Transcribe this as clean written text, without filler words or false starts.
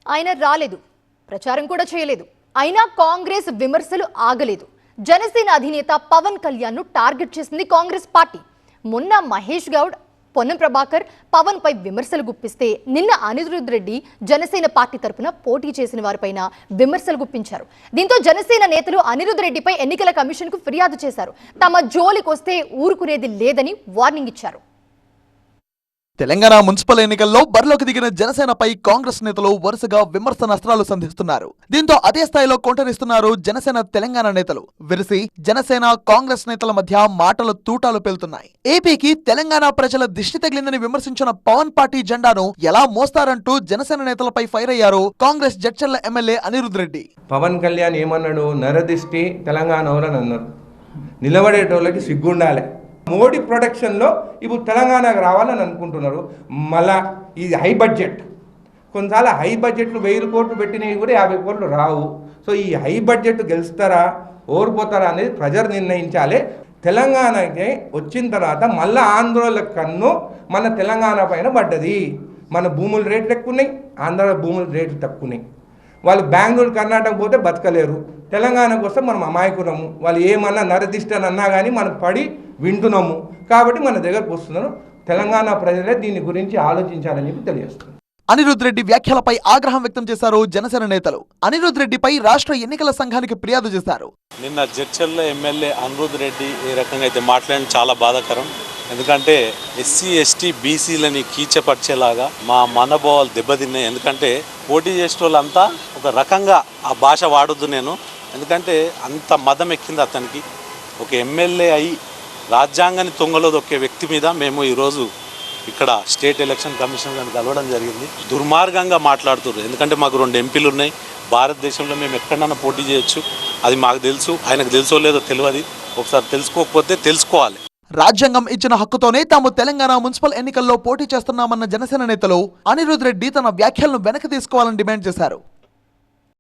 ఆయన రాలేదు, ప్రచారం కూడా చేయలేదు. అయినా కాంగ్రెస్ విమర్శలు ఆగలేదు. జనసేన అధినేత పవన్ కళ్యాణ్ ను టార్గెట్ చేసింది కాంగ్రెస్ పార్టీ. మొన్న మహేష్ గౌడ్, పొన్నం ప్రభాకర్ పవన్ పై విమర్శలు గుప్పిస్తే నిన్న అనిరుద్ రెడ్డి జనసేన పార్టీ తరపున పోటీ చేసిన వారిపైన విమర్శలు గుప్పించారు. దీంతో జనసేన నేతలు అనిరుద్ రెడ్డిపై ఎన్నికల కమిషన్ కు ఫిర్యాదు చేశారు. తమ జోలికొస్తే ఊరుకునేది లేదని వార్నింగ్ ఇచ్చారు. తెలంగాణ మున్సిపల్ ఎన్నికల్లో బరిలోకి దిగిన జనసేనపై కాంగ్రెస్ నేతలు వరుసగా విమర్శనాస్త్రాలు సంధిస్తున్నారు. దీంతో అదే స్థాయిలో కౌంటరిస్తున్నారు జనసేన తెలంగాణ నేతలు. విరిసి జనసేన కాంగ్రెస్ నేతల మధ్య మాటలు తూటాలు పేలుతున్నాయి. ఏపీకి తెలంగాణ ప్రజల దిష్టి తగిలిందని విమర్శించిన పవన్ పార్టీ జెండాను ఎలా మోస్తారంటూ జనసేన నేతలపై ఫైర్ అయ్యారు కాంగ్రెస్ జడ్చర్ల ఎమ్మెల్యే అనిరుద్ రెడ్డి. పవన్ కళ్యాణ్ ఏమన్నాడు? నరదిష్టి తెలంగాణ అని అన్నారు. నిలబడేటోళ్ళకి సిగ్గుండాలి. మోడీ ప్రొడక్షన్లో ఇప్పుడు తెలంగాణకు రావాలని అనుకుంటున్నారు. మళ్ళా ఇది హై బడ్జెట్, కొన్నిసార్లు హై బడ్జెట్లు 1000 కోట్లు పెట్టినవి కూడా 50 కోట్లు రావు. సో ఈ హై బడ్జెట్ గెలుస్తారా ఓడిపోతారా అనేది ప్రజలు నిర్ణయించాలి. తెలంగాణకి వచ్చిన తర్వాత మళ్ళీ ఆంధ్రోళ్ళ కన్ను మన తెలంగాణ పైన పడ్డది. మన భూముల రేట్లు ఎక్కువ ఉన్నాయి, ఆంధ్ర భూముల రేట్లు తక్కువ ఉన్నాయి. వాళ్ళు బెంగళూరు కర్ణాటక పోతే బతకలేరు. తెలంగాణకు వస్తే మనం అమాయకులము. వాళ్ళు ఏమన్నా నరదిష్టి అని అన్నా కానీ మనం పడి వింటున్నాము. కాబట్టి మన దగ్గరకు వస్తున్నారు. తెలంగాణ ప్రజలే దీని గురించి ఆలోచించాలని చెప్పి తెలియజేస్తున్నారు. అనిరుద్ రెడ్డి వ్యాఖ్యలపై ఆగ్రహం వ్యక్తం చేశారు జనసేన నేతలు. అనిరుద్ రెడ్డిపై రాష్ట్ర ఎన్నికల సంఘానికి ఫిర్యాదు చేశారు. నిన్న జడ్చర్ల ఎమ్మెల్యే అనిరుద్ రెడ్డి ఏ రకంగా అయితే మాట్లాడడం చాలా బాధాకరం. ఎందుకంటే ఎస్సీ ఎస్టీ బీసీలని కీచపరిచేలాగా మా మనోభావాలు దెబ్బతిన్నాయి. ఎందుకంటే పోటీ చేసే వాళ్ళంతా ఒక రకంగా ఆ భాష వాడొద్దు నేను. ఎందుకంటే అంత మదం ఎక్కింది అతనికి. ఒక ఎమ్మెల్యే అయి రాజ్యాంగాన్ని తొంగలో దొక్కే వ్యక్తి మీద మేము ఈరోజు ఇక్కడ స్టేట్ ఎలక్షన్ కమిషన్ గారిని కలవడం జరిగింది. దుర్మార్గంగా మాట్లాడుతున్నారు. ఎందుకంటే మాకు 2 ఎంపీలు ఉన్నాయి. భారతదేశంలో మేము ఎక్కడైనా పోటీ చేయొచ్చు. అది మాకు తెలుసు, ఆయనకు తెలుసో లేదో తెలియదు. ఒకసారి తెలుసుకోకపోతే తెలుసుకోవాలి. రాజ్యాంగం ఇచ్చిన హక్కుతోనే తాము తెలంగాణ మున్సిపల్ ఎన్నికల్లో పోటీ చేస్తున్నామన్న జనసేన నేతలు అనిరుద్ రెడ్డి తన వ్యాఖ్యలను వెనక్కి తీసుకోవాలని డిమాండ్ చేశారు.